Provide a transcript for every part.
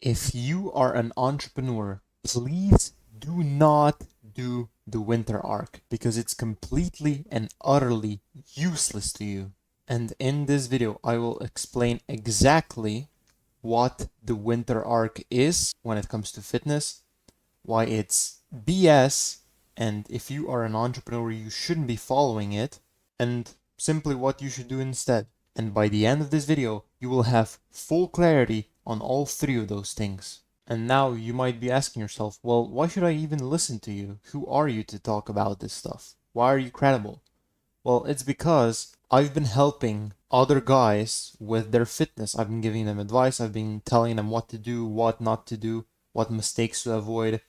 If you are an entrepreneur, please do not do the winter arc because it's completely and utterly useless to you. And in this video, I will explain exactly what the winter arc is when it comes to fitness, why it's BS, and if you are an entrepreneur, you shouldn't be following it, and simply what you should do instead. And by the end of this video, you will have full clarity on all three of those things. And now you might be asking yourself, well, why should I even listen to you? Who are you to talk about this stuff? Why are you credible? Well, it's because I've been helping other guys with their fitness. I've been giving them advice. I've been telling them what to do, what not to do, what mistakes to avoid.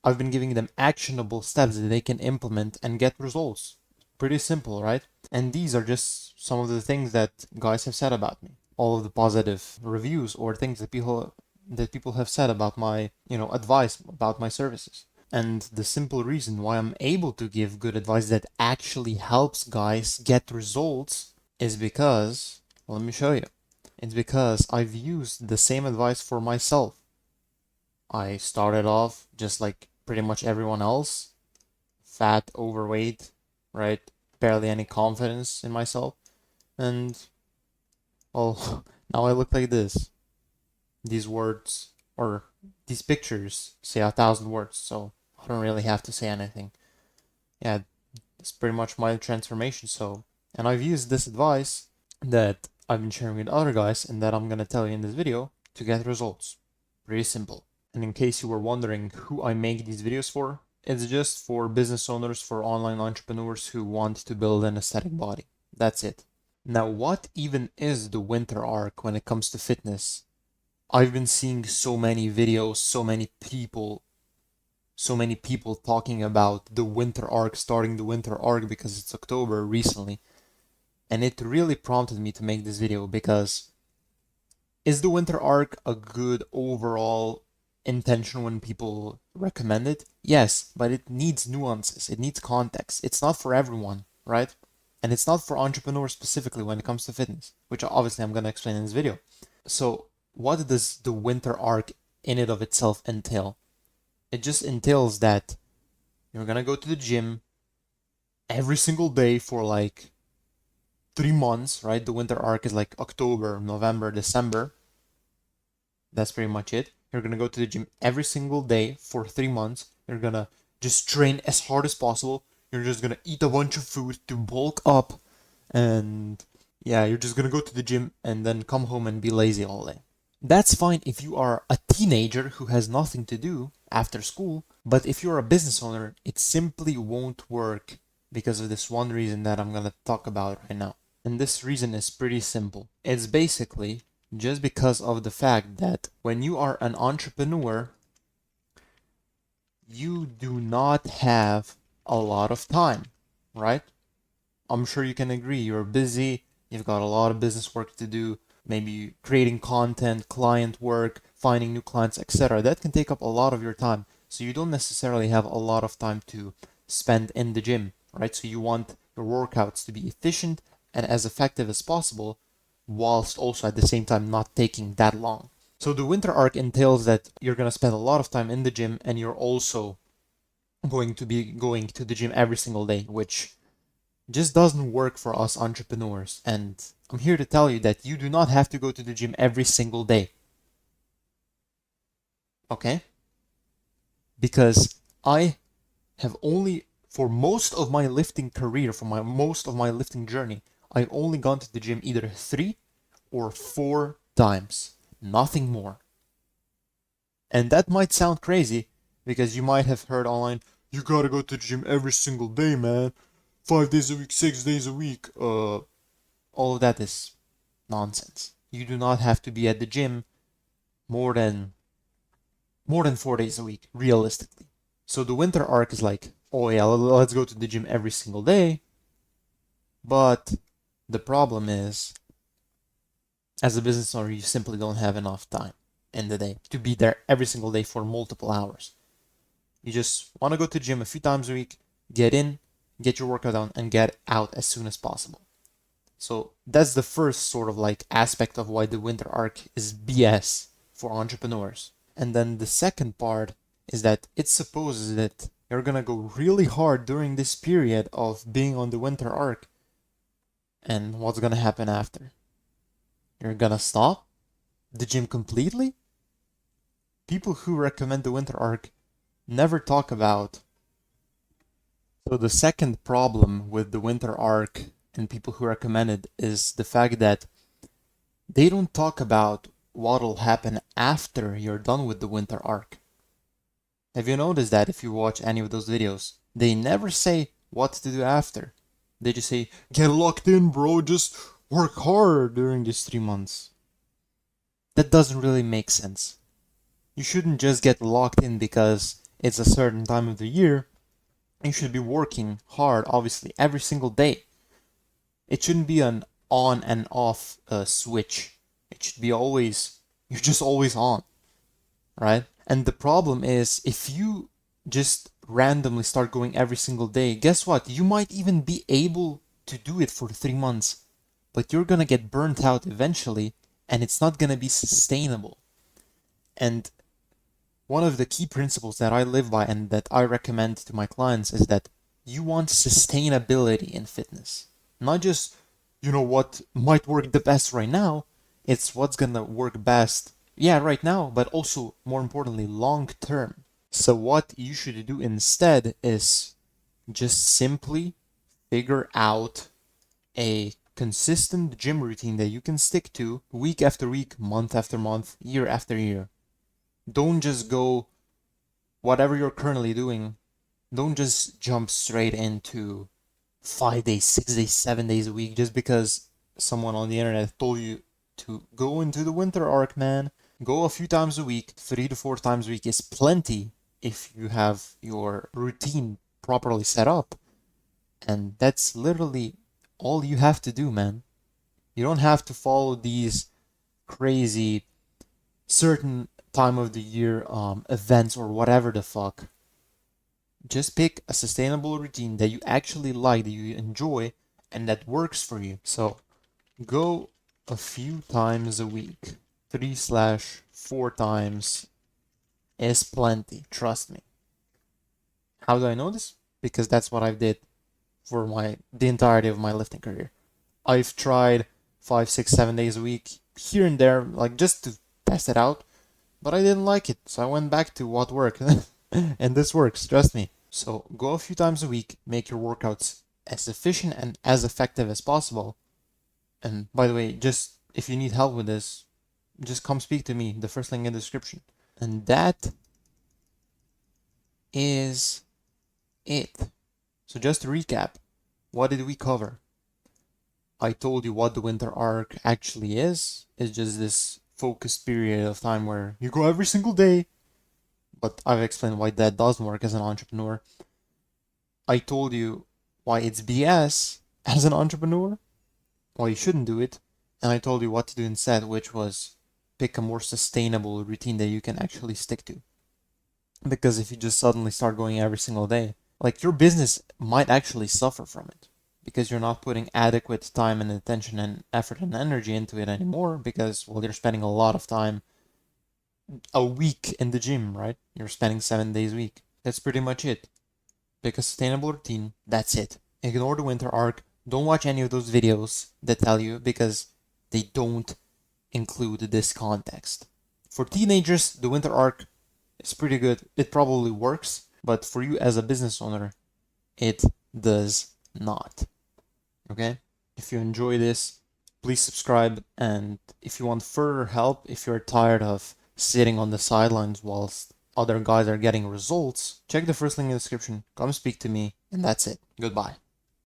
I've been giving them actionable steps that they can implement and get results. Pretty simple, right? And these are just some of the things that guys have said about me. All of the positive reviews or things that people have said about my, advice about my services. And the simple reason why I'm able to give good advice that actually helps guys get results is because, well, let me show you. It's because I've used the same advice for myself. I started off just like pretty much everyone else, fat, overweight, right? Barely any confidence in myself. And, well, now I look like this. These words, or these pictures, say 1,000 words, so I don't really have to say anything. Yeah, it's pretty much my transformation. And I've used this advice that I've been sharing with other guys and that I'm gonna tell you in this video to get results. Pretty simple. And in case you were wondering who I make these videos for, it's just for business owners, for online entrepreneurs who want to build an aesthetic body. That's it. Now, what even is the winter arc when it comes to fitness? I've been seeing so many videos, so many people talking about the winter arc, starting the winter arc because it's October recently. And it really prompted me to make this video because is the winter arc a good overall intention when people recommend it? Yes, but it needs nuances, it needs context. It's not for everyone, right? And it's not for entrepreneurs specifically when it comes to fitness, which obviously I'm going to explain in this video. So, what does the winter arc in and of itself entail? It just entails that you're going to go to the gym every single day for like 3 months, right? The winter arc is like October, November, December. That's pretty much it. You're gonna go to the gym every single day for 3 months. You're gonna just train as hard as possible. You're just gonna eat a bunch of food to bulk up. And yeah, you're just gonna go to the gym and then come home and be lazy all day. That's fine if you are a teenager who has nothing to do after school. But if you're a business owner, it simply won't work because of this one reason that I'm gonna talk about right now. And this reason is pretty simple. It's basically just because of the fact that when you are an entrepreneur, you do not have a lot of time, right? I'm sure you can agree. You're busy, you've got a lot of business work to do, maybe creating content, client work, finding new clients, etc. That can take up a lot of your time. So you don't necessarily have a lot of time to spend in the gym, right? So you want your workouts to be efficient and as effective as possible, whilst also at the same time not taking that long. So the winter arc entails that you're going to spend a lot of time in the gym and you're also going to be going to the gym every single day, which just doesn't work for us entrepreneurs. And I'm here to tell you that you do not have to go to the gym every single day. Okay? Because I have only, for most of my lifting career, for most of my lifting journey, I've only gone to the gym either 3 or 4 times, nothing more. And that might sound crazy because you might have heard online, you gotta go to the gym every single day, man. 5 days a week, 6 days a week. All of that is nonsense. You do not have to be at the gym more than 4 days a week, realistically. So the winter arc is like, oh yeah, let's go to the gym every single day. But the problem is, as a business owner, you simply don't have enough time in the day to be there every single day for multiple hours. You just want to go to the gym a few times a week, get in, get your workout done, and get out as soon as possible. So that's the first sort of like aspect of why the winter arc is BS. for entrepreneurs. And then the second part is that it supposes that you're gonna go really hard during this period of being on the winter arc. And what's gonna happen after? You're gonna stop the gym completely? People who recommend the winter arc never talk about. So the second problem with the winter arc and people who recommend it is the fact that they don't talk about what'll happen after you're done with the winter arc. Have you noticed that if you watch any of those videos? They never say what to do after. They just say, get locked in, bro, just work hard during these 3 months. That doesn't really make sense. You shouldn't just get locked in because it's a certain time of the year. You should be working hard, obviously, every single day. It shouldn't be an on and off switch. It should be always, you're just always on, right? And the problem is, if you just randomly start going every single day, guess what? You might even be able to do it for 3 months, but you're gonna get burnt out eventually, and it's not gonna be sustainable. And one of the key principles that I live by and that I recommend to my clients is that you want sustainability in fitness. Not just, what might work the best right now. It's what's gonna work best, right now, but also, more importantly, long term. So what you should do instead is just simply figure out a consistent gym routine that you can stick to week after week, month after month, year after year. Don't just go whatever you're currently doing. Don't just jump straight into 5 days, 6 days, 7 days a week just because someone on the internet told you to go into the winter arc, man. Go a few times a week. 3 to 4 times a week is plenty if you have your routine properly set up. And that's literally all you have to do, man. You don't have to follow these crazy certain time of the year events or whatever the fuck. Just pick a sustainable routine that you actually like, that you enjoy, and that works for you. So go a few times a week. 3/4 times is plenty, trust me. How do I know this? Because that's what I did for the entirety of my lifting career. I've tried 5, 6, 7 days a week here and there, like just to test it out, but I didn't like it, so I went back to what worked. And this works, trust me. So go a few times a week, make your workouts as efficient and as effective as possible. And by the way, just if you need help with this, just come speak to me, the first link in the description. And that is it. So just to recap, what did we cover? I told you what the winter arc actually is. It's just this focused period of time where you go every single day. But I've explained why that doesn't work as an entrepreneur. I told you why it's BS as an entrepreneur, why you shouldn't do it. And I told you what to do instead, which was pick a more sustainable routine that you can actually stick to. Because if you just suddenly start going every single day, like your business might actually suffer from it. Because you're not putting adequate time and attention and effort and energy into it anymore because, well, you're spending a lot of time a week in the gym, right? You're spending 7 days a week. That's pretty much it. Pick a sustainable routine. That's it. Ignore the winter arc. Don't watch any of those videos that tell you because they don't include this context. For teenagers, the winter arc is pretty good. It probably works, but for you as a business owner, it does not. Okay? If you enjoy this, please subscribe. And if you want further help, if you're tired of sitting on the sidelines whilst other guys are getting results, check the first link in the description. Come speak to me, and that's it. Goodbye.